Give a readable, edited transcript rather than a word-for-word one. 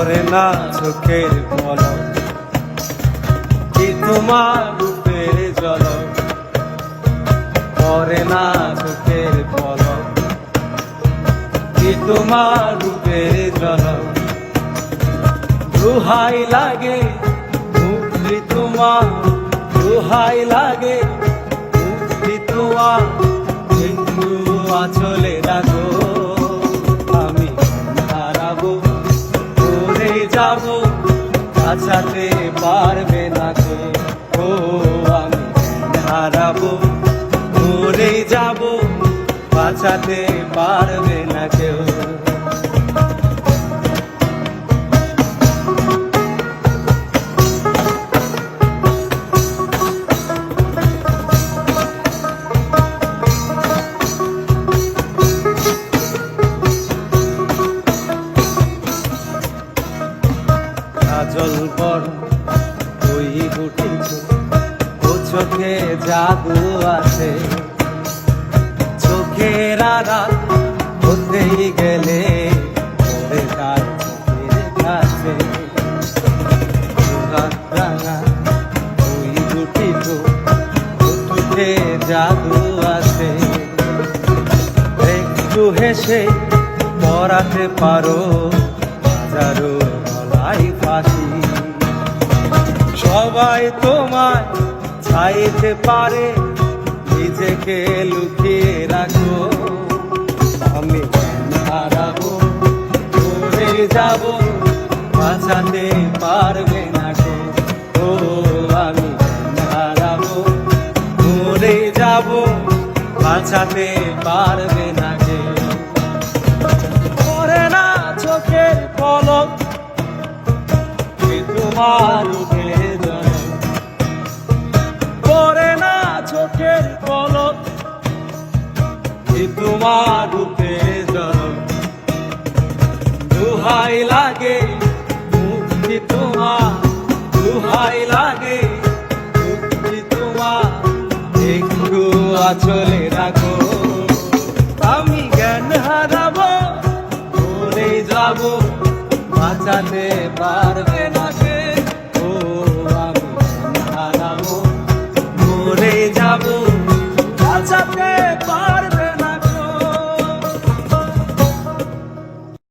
পড়ে না চোখের পলক, কি তোমার রূপের ঝলক, পড়ে না চোখের পলক, কি তোমার রূপের ঝলক। দোহাই লাগে মুক্তি তোমার, দোহাই লাগে মুক্তি তোমার, একটু আঁচলে রাখো, আমি হারাবো পড়ে যাবো, বাঁচাতে পারবে না কেউ। ও আমি হারাবো পড়ে যাবো, বাঁচাতে পারবে না কেউ। কাজল বড় ওই উঠিছ, ও চোখে জাদু আছে, চোখের আড়াল হতেই গেলে পড়ে তার চোখের কাছে। রাঙা ওই উঠিছ, ও চোখে জাদু আছে, একটু হেসে পড়াতে পারো হাজারো ফাঁসি। সবাই তোমায় চাইতে পারে, নিজেকে লুকিয়ে রাখো, আমি হারাবো পড়ে যাবো, বাঁচাতে পারবে না গো। ও আমি হারাবো পড়ে যাবো, বাঁচাতে পারবে না গে। পড়ে না চোখের পলক, তোমার রূপের ঝলক, পড়ে না চোখের পলক, কি তোমার রূপের ঝলক। দোহাই লাগে মুক্তি তোমার, দোহাই লাগে মুক্তি তোমার, একটু আঁচলে রাখো, আমি জ্ঞান হারাবো পড়ে যাবো, বাঁচাতে পারবে না।